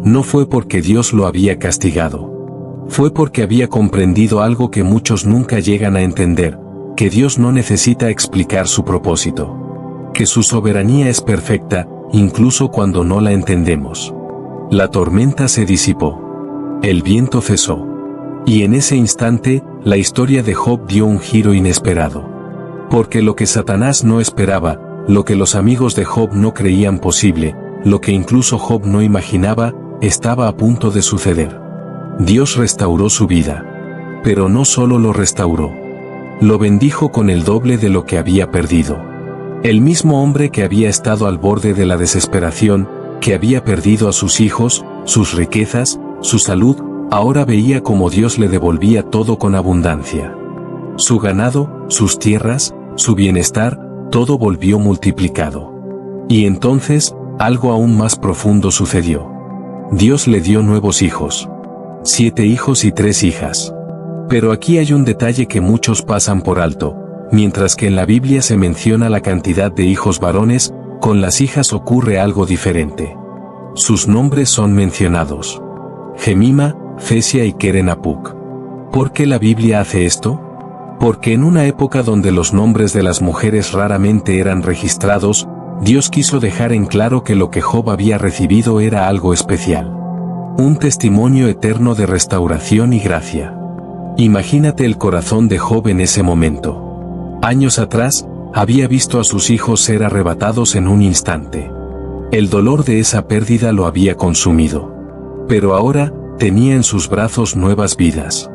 [SPEAKER 1] No fue porque Dios lo había castigado. Fue porque había comprendido algo que muchos nunca llegan a entender, que Dios no necesita explicar su propósito. Que su soberanía es perfecta, incluso cuando no la entendemos. La tormenta se disipó. El viento cesó. Y en ese instante, la historia de Job dio un giro inesperado. Porque lo que Satanás no esperaba, lo que los amigos de Job no creían posible, lo que incluso Job no imaginaba, estaba a punto de suceder. Dios restauró su vida. Pero no solo lo restauró. Lo bendijo con el doble de lo que había perdido. El mismo hombre que había estado al borde de la desesperación, que había perdido a sus hijos, sus riquezas, su salud, ahora veía cómo Dios le devolvía todo con abundancia. Su ganado, sus tierras, su bienestar, todo volvió multiplicado. Y entonces, algo aún más profundo sucedió. Dios le dio nuevos hijos. 7 hijos y 3 hijas. Pero aquí hay un detalle que muchos pasan por alto. Mientras que en la Biblia se menciona la cantidad de hijos varones, con las hijas ocurre algo diferente. Sus nombres son mencionados. Jemima, Fesia y Keren Apuk. ¿Por qué la Biblia hace esto? Porque en una época donde los nombres de las mujeres raramente eran registrados, Dios quiso dejar en claro que lo que Job había recibido era algo especial. Un testimonio eterno de restauración y gracia. Imagínate el corazón de Job en ese momento. Años atrás, había visto a sus hijos ser arrebatados en un instante. El dolor de esa pérdida lo había consumido. Pero ahora, tenía en sus brazos nuevas vidas.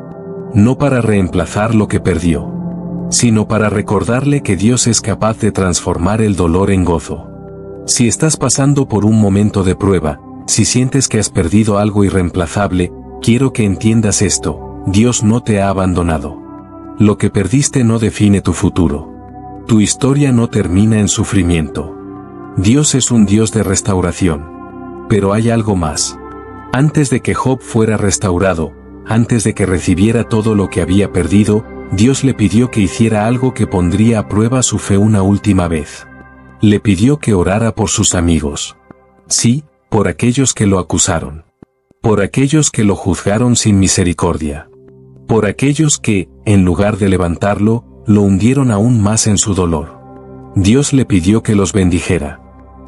[SPEAKER 1] No para reemplazar lo que perdió, sino para recordarle que Dios es capaz de transformar el dolor en gozo. Si estás pasando por un momento de prueba, si sientes que has perdido algo irreemplazable, quiero que entiendas esto: Dios no te ha abandonado. Lo que perdiste no define tu futuro. Tu historia no termina en sufrimiento. Dios es un Dios de restauración. Pero hay algo más. Antes de que Job fuera restaurado, antes de que recibiera todo lo que había perdido, Dios le pidió que hiciera algo que pondría a prueba su fe una última vez. Le pidió que orara por sus amigos. Sí, por aquellos que lo acusaron. Por aquellos que lo juzgaron sin misericordia. Por aquellos que, en lugar de levantarlo, lo hundieron aún más en su dolor. Dios le pidió que los bendijera.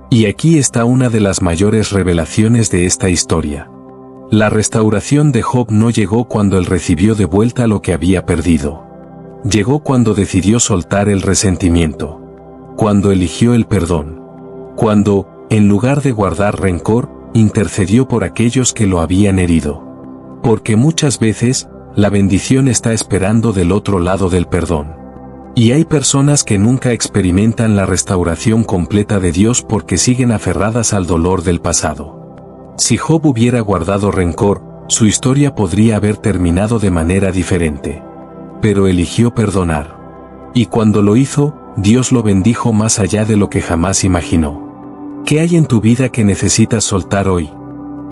[SPEAKER 1] Y aquí está una de las mayores revelaciones de esta historia. La restauración de Job no llegó cuando él recibió de vuelta lo que había perdido. Llegó cuando decidió soltar el resentimiento. Cuando eligió el perdón. Cuando, en lugar de guardar rencor, intercedió por aquellos que lo habían herido. Porque muchas veces, la bendición está esperando del otro lado del perdón. Y hay personas que nunca experimentan la restauración completa de Dios porque siguen aferradas al dolor del pasado. Si Job hubiera guardado rencor, su historia podría haber terminado de manera diferente. Pero eligió perdonar. Y cuando lo hizo, Dios lo bendijo más allá de lo que jamás imaginó. ¿Qué hay en tu vida que necesitas soltar hoy?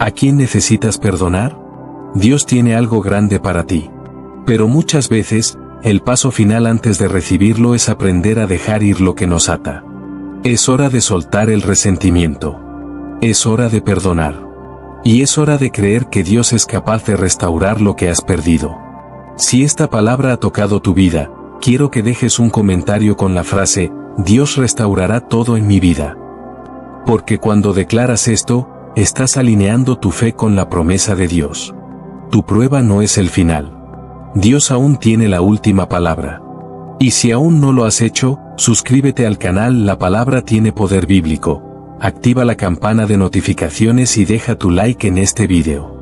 [SPEAKER 1] ¿A quién necesitas perdonar? Dios tiene algo grande para ti. Pero muchas veces, el paso final antes de recibirlo es aprender a dejar ir lo que nos ata. Es hora de soltar el resentimiento. Es hora de perdonar. Y es hora de creer que Dios es capaz de restaurar lo que has perdido. Si esta palabra ha tocado tu vida, quiero que dejes un comentario con la frase, Dios restaurará todo en mi vida. Porque cuando declaras esto, estás alineando tu fe con la promesa de Dios. Tu prueba no es el final. Dios aún tiene la última palabra. Y si aún no lo has hecho, suscríbete al canal La Palabra Tiene Poder Bíblico. Activa la campana de notificaciones y deja tu like en este video.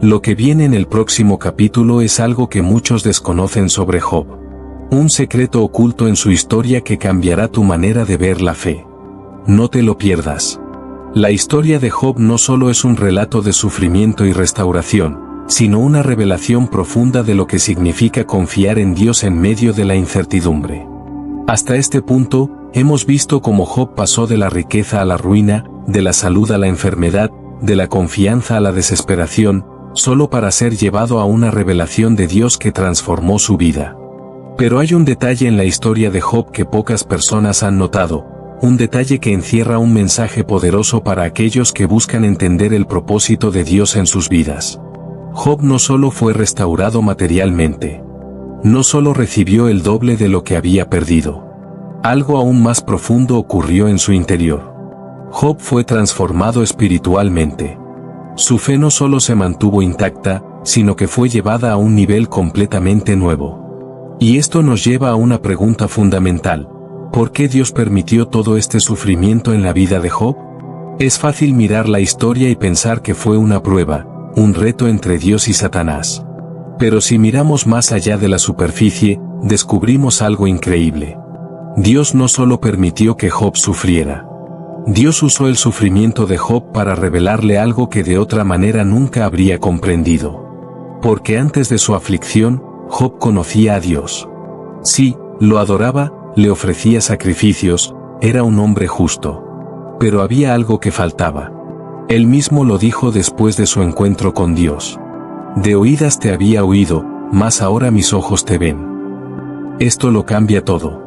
[SPEAKER 1] Lo que viene en el próximo capítulo es algo que muchos desconocen sobre Job. Un secreto oculto en su historia que cambiará tu manera de ver la fe. No te lo pierdas. La historia de Job no solo es un relato de sufrimiento y restauración, sino una revelación profunda de lo que significa confiar en Dios en medio de la incertidumbre. Hasta este punto, hemos visto cómo Job pasó de la riqueza a la ruina, de la salud a la enfermedad, de la confianza a la desesperación, solo para ser llevado a una revelación de Dios que transformó su vida. Pero hay un detalle en la historia de Job que pocas personas han notado, un detalle que encierra un mensaje poderoso para aquellos que buscan entender el propósito de Dios en sus vidas. Job no solo fue restaurado materialmente, no solo recibió el doble de lo que había perdido. Algo aún más profundo ocurrió en su interior. Job fue transformado espiritualmente. Su fe no solo se mantuvo intacta, sino que fue llevada a un nivel completamente nuevo. Y esto nos lleva a una pregunta fundamental. ¿Por qué Dios permitió todo este sufrimiento en la vida de Job? Es fácil mirar la historia y pensar que fue una prueba, un reto entre Dios y Satanás. Pero si miramos más allá de la superficie, descubrimos algo increíble. Dios no solo permitió que Job sufriera. Dios usó el sufrimiento de Job para revelarle algo que de otra manera nunca habría comprendido. Porque antes de su aflicción, Job conocía a Dios. Sí, lo adoraba, le ofrecía sacrificios, era un hombre justo. Pero había algo que faltaba. Él mismo lo dijo después de su encuentro con Dios. De oídas te había oído, mas ahora mis ojos te ven. Esto lo cambia todo.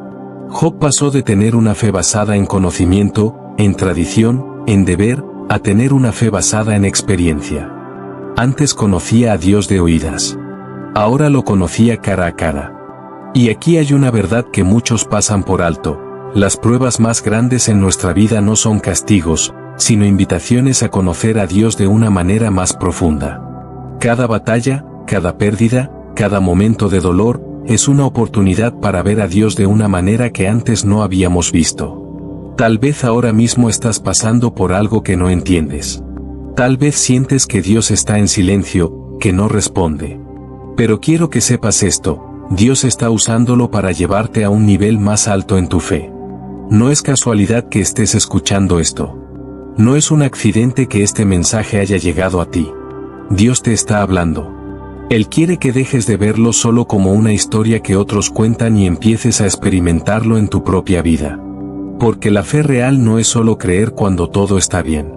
[SPEAKER 1] Job pasó de tener una fe basada en conocimiento, en tradición, en deber, a tener una fe basada en experiencia. Antes conocía a Dios de oídas. Ahora lo conocía cara a cara. Y aquí hay una verdad que muchos pasan por alto. Las pruebas más grandes en nuestra vida no son castigos, sino invitaciones a conocer a Dios de una manera más profunda. Cada batalla, cada pérdida, cada momento de dolor, es una oportunidad para ver a Dios de una manera que antes no habíamos visto. Tal vez ahora mismo estás pasando por algo que no entiendes. Tal vez sientes que Dios está en silencio, que no responde. Pero quiero que sepas esto, Dios está usándolo para llevarte a un nivel más alto en tu fe. No es casualidad que estés escuchando esto. No es un accidente que este mensaje haya llegado a ti. Dios te está hablando. Él quiere que dejes de verlo solo como una historia que otros cuentan y empieces a experimentarlo en tu propia vida. Porque la fe real no es solo creer cuando todo está bien.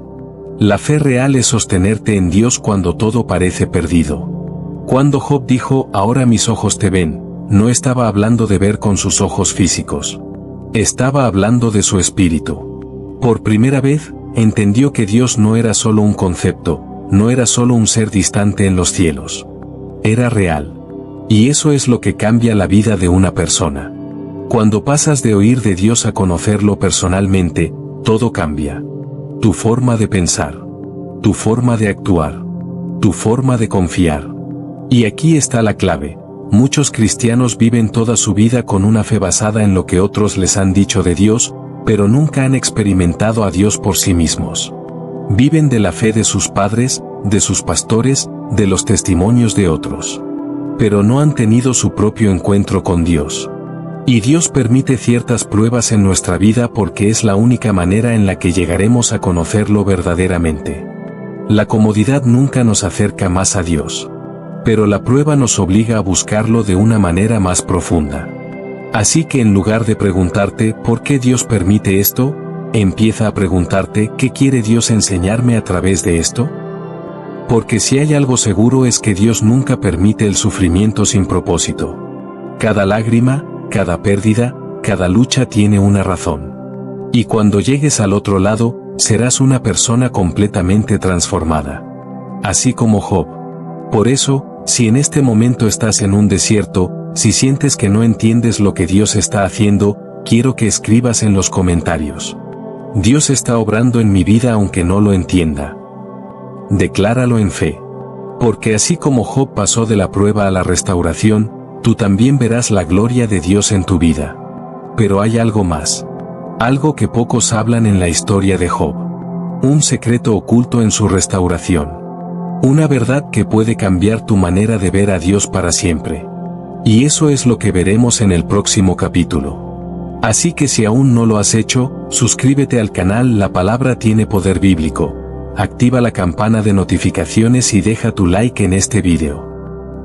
[SPEAKER 1] La fe real es sostenerte en Dios cuando todo parece perdido. Cuando Job dijo, ahora mis ojos te ven, no estaba hablando de ver con sus ojos físicos. Estaba hablando de su espíritu. Por primera vez, entendió que Dios no era solo un concepto, no era solo un ser distante en los cielos. Era real. Y eso es lo que cambia la vida de una persona. Cuando pasas de oír de Dios a conocerlo personalmente, todo cambia. Tu forma de pensar, tu forma de actuar, tu forma de confiar. Y aquí está la clave. Muchos cristianos viven toda su vida con una fe basada en lo que otros les han dicho de Dios, pero nunca han experimentado a Dios por sí mismos. Viven de la fe de sus padres, de sus pastores, de los testimonios de otros. Pero no han tenido su propio encuentro con Dios. Y Dios permite ciertas pruebas en nuestra vida porque es la única manera en la que llegaremos a conocerlo verdaderamente. La comodidad nunca nos acerca más a Dios. Pero la prueba nos obliga a buscarlo de una manera más profunda. Así que en lugar de preguntarte ¿por qué Dios permite esto?, empieza a preguntarte ¿qué quiere Dios enseñarme a través de esto? Porque si hay algo seguro es que Dios nunca permite el sufrimiento sin propósito. Cada lágrima, cada pérdida, cada lucha tiene una razón. Y cuando llegues al otro lado, serás una persona completamente transformada. Así como Job. Por eso, si en este momento estás en un desierto, si sientes que no entiendes lo que Dios está haciendo, quiero que escribas en los comentarios: Dios está obrando en mi vida aunque no lo entienda. Decláralo en fe. Porque así como Job pasó de la prueba a la restauración, tú también verás la gloria de Dios en tu vida. Pero hay algo más. Algo que pocos hablan en la historia de Job. Un secreto oculto en su restauración. Una verdad que puede cambiar tu manera de ver a Dios para siempre. Y eso es lo que veremos en el próximo capítulo. Así que si aún no lo has hecho, suscríbete al canal La Palabra Tiene Poder Bíblico. Activa la campana de notificaciones y deja tu like en este video.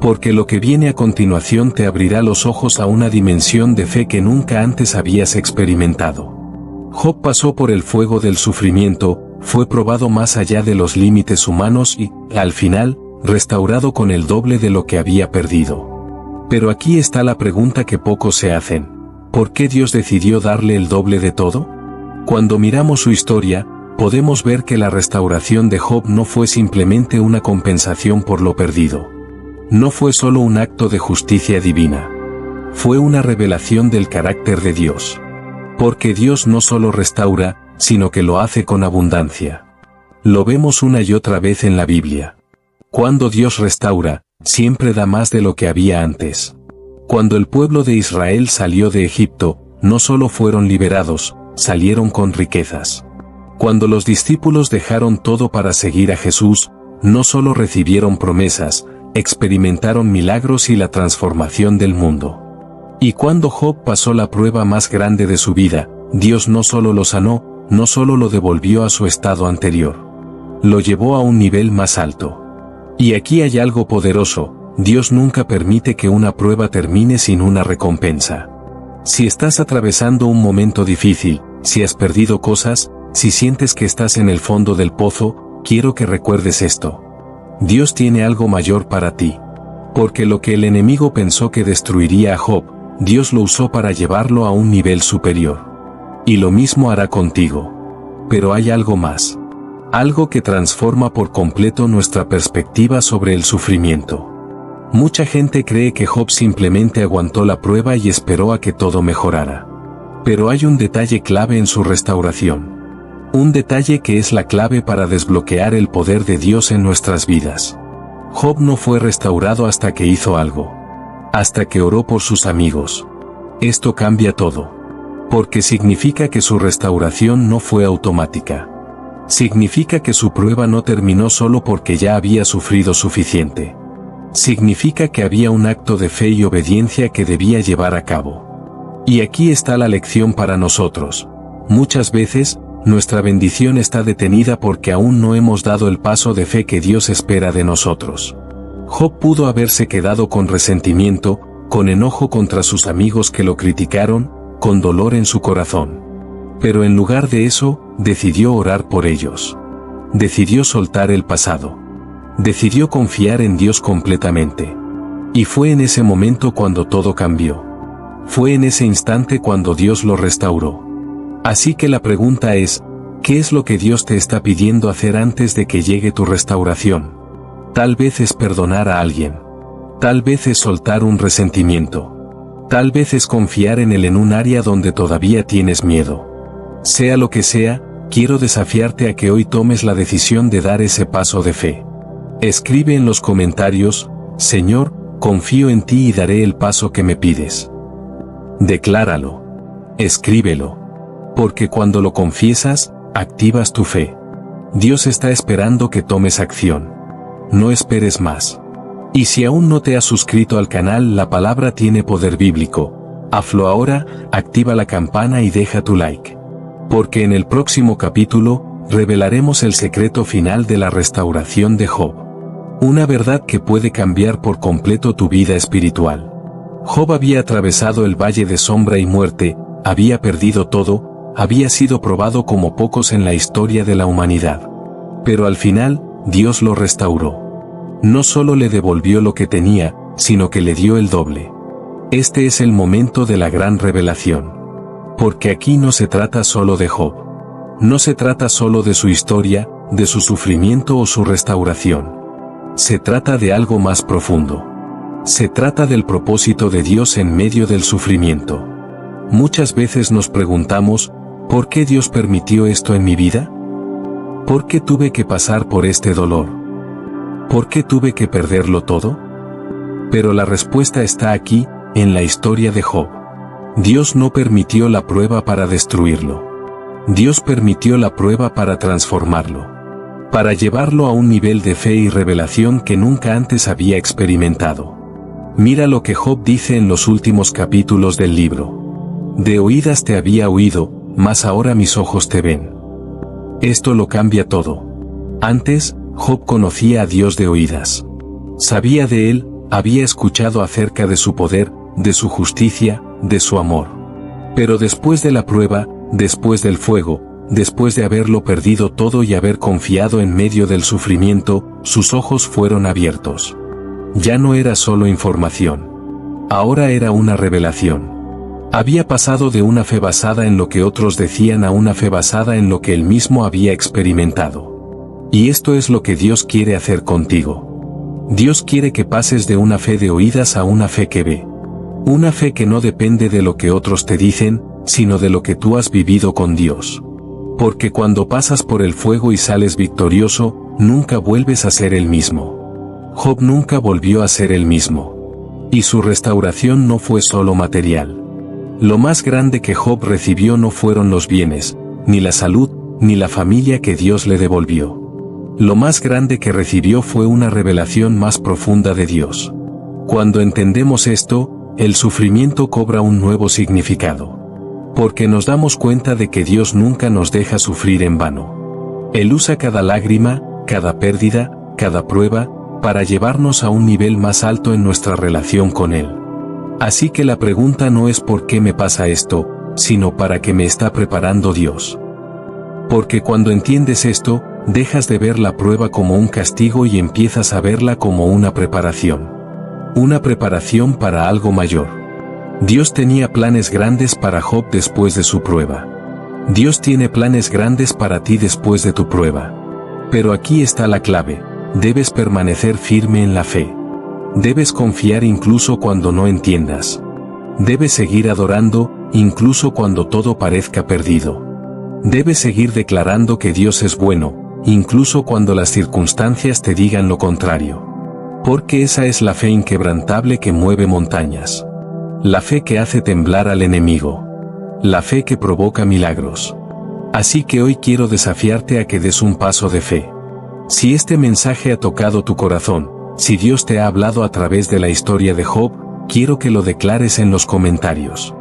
[SPEAKER 1] Porque lo que viene a continuación te abrirá los ojos a una dimensión de fe que nunca antes habías experimentado. Job pasó por el fuego del sufrimiento, fue probado más allá de los límites humanos y, al final, restaurado con el doble de lo que había perdido. Pero aquí está la pregunta que pocos se hacen: ¿por qué Dios decidió darle el doble de todo? Cuando miramos su historia, podemos ver que la restauración de Job no fue simplemente una compensación por lo perdido. No fue solo un acto de justicia divina. Fue una revelación del carácter de Dios. Porque Dios no solo restaura, sino que lo hace con abundancia. Lo vemos una y otra vez en la Biblia. Cuando Dios restaura, siempre da más de lo que había antes. Cuando el pueblo de Israel salió de Egipto, no solo fueron liberados, salieron con riquezas. Cuando los discípulos dejaron todo para seguir a Jesús, no solo recibieron promesas, experimentaron milagros y la transformación del mundo. Y cuando Job pasó la prueba más grande de su vida, Dios no solo lo sanó, no solo lo devolvió a su estado anterior. Lo llevó a un nivel más alto. Y aquí hay algo poderoso: Dios nunca permite que una prueba termine sin una recompensa. Si estás atravesando un momento difícil, si has perdido cosas, si sientes que estás en el fondo del pozo, quiero que recuerdes esto. Dios tiene algo mayor para ti. Porque lo que el enemigo pensó que destruiría a Job, Dios lo usó para llevarlo a un nivel superior. Y lo mismo hará contigo. Pero hay algo más. Algo que transforma por completo nuestra perspectiva sobre el sufrimiento. Mucha gente cree que Job simplemente aguantó la prueba y esperó a que todo mejorara. Pero hay un detalle clave en su restauración. Un detalle que es la clave para desbloquear el poder de Dios en nuestras vidas. Job no fue restaurado hasta que hizo algo. Hasta que oró por sus amigos. Esto cambia todo. Porque significa que su restauración no fue automática. Significa que su prueba no terminó solo porque ya había sufrido suficiente. Significa que había un acto de fe y obediencia que debía llevar a cabo. Y aquí está la lección para nosotros. Muchas veces, nuestra bendición está detenida porque aún no hemos dado el paso de fe que Dios espera de nosotros. Job pudo haberse quedado con resentimiento, con enojo contra sus amigos que lo criticaron, con dolor en su corazón. Pero en lugar de eso, decidió orar por ellos. Decidió soltar el pasado. Decidió confiar en Dios completamente. Y fue en ese momento cuando todo cambió. Fue en ese instante cuando Dios lo restauró. Así que la pregunta es: ¿qué es lo que Dios te está pidiendo hacer antes de que llegue tu restauración? Tal vez es perdonar a alguien. Tal vez es soltar un resentimiento. Tal vez es confiar en Él en un área donde todavía tienes miedo. Sea lo que sea, quiero desafiarte a que hoy tomes la decisión de dar ese paso de fe. Escribe en los comentarios: Señor, confío en ti y daré el paso que me pides. Decláralo. Escríbelo. Porque cuando lo confiesas, activas tu fe. Dios está esperando que tomes acción. No esperes más. Y si aún no te has suscrito al canal La Palabra Tiene Poder Bíblico, hazlo ahora, activa la campana y deja tu like. Porque en el próximo capítulo, revelaremos el secreto final de la restauración de Job. Una verdad que puede cambiar por completo tu vida espiritual. Job había atravesado el valle de sombra y muerte, había perdido todo, había sido probado como pocos en la historia de la humanidad. Pero al final, Dios lo restauró. No solo le devolvió lo que tenía, sino que le dio el doble. Este es el momento de la gran revelación. Porque aquí no se trata solo de Job. No se trata solo de su historia, de su sufrimiento o su restauración. Se trata de algo más profundo. Se trata del propósito de Dios en medio del sufrimiento. Muchas veces nos preguntamos, ¿por qué Dios permitió esto en mi vida? ¿Por qué tuve que pasar por este dolor? ¿Por qué tuve que perderlo todo? Pero la respuesta está aquí, en la historia de Job. Dios no permitió la prueba para destruirlo. Dios permitió la prueba para transformarlo. Para llevarlo a un nivel de fe y revelación que nunca antes había experimentado. Mira lo que Job dice en los últimos capítulos del libro. De oídas te había oído, mas ahora mis ojos te ven. Esto lo cambia todo. Antes, Job conocía a Dios de oídas. Sabía de él, había escuchado acerca de su poder, de su justicia, de su amor. Pero después de la prueba, después del fuego, después de haberlo perdido todo y haber confiado en medio del sufrimiento, sus ojos fueron abiertos. Ya no era solo información. Ahora era una revelación. Había pasado de una fe basada en lo que otros decían a una fe basada en lo que él mismo había experimentado. Y esto es lo que Dios quiere hacer contigo. Dios quiere que pases de una fe de oídas a una fe que ve. Una fe que no depende de lo que otros te dicen, sino de lo que tú has vivido con Dios. Porque cuando pasas por el fuego y sales victorioso, nunca vuelves a ser el mismo. Job nunca volvió a ser el mismo. Y su restauración no fue solo material. Lo más grande que Job recibió no fueron los bienes, ni la salud, ni la familia que Dios le devolvió. Lo más grande que recibió fue una revelación más profunda de Dios. Cuando entendemos esto, el sufrimiento cobra un nuevo significado. Porque nos damos cuenta de que Dios nunca nos deja sufrir en vano. Él usa cada lágrima, cada pérdida, cada prueba, para llevarnos a un nivel más alto en nuestra relación con Él. Así que la pregunta no es ¿por qué me pasa esto?, sino ¿para qué me está preparando Dios? Porque cuando entiendes esto, dejas de ver la prueba como un castigo y empiezas a verla como una preparación. Una preparación para algo mayor. Dios tenía planes grandes para Job después de su prueba. Dios tiene planes grandes para ti después de tu prueba. Pero aquí está la clave, debes permanecer firme en la fe. Debes confiar incluso cuando no entiendas. Debes seguir adorando, incluso cuando todo parezca perdido. Debes seguir declarando que Dios es bueno, incluso cuando las circunstancias te digan lo contrario. Porque esa es la fe inquebrantable que mueve montañas. La fe que hace temblar al enemigo. La fe que provoca milagros. Así que hoy quiero desafiarte a que des un paso de fe. Si este mensaje ha tocado tu corazón, si Dios te ha hablado a través de la historia de Job, quiero que lo declares en los comentarios.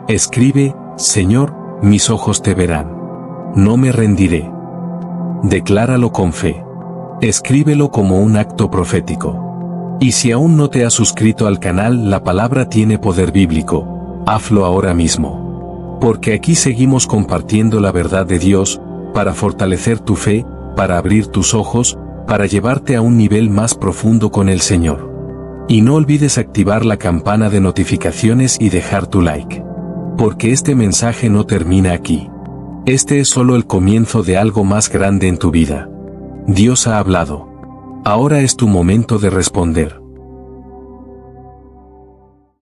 [SPEAKER 1] Escribe, Señor, mis ojos te verán. No me rendiré. Decláralo con fe. Escríbelo como un acto profético. Y si aún no te has suscrito al canal La Palabra Tiene Poder Bíblico, hazlo ahora mismo. Porque aquí seguimos compartiendo la verdad de Dios, para fortalecer tu fe, para abrir tus ojos, para llevarte a un nivel más profundo con el Señor. Y no olvides activar la campana de notificaciones y dejar tu like. Porque este mensaje no termina aquí. Este es solo el comienzo de algo más grande en tu vida. Dios ha hablado. Ahora es tu momento de responder.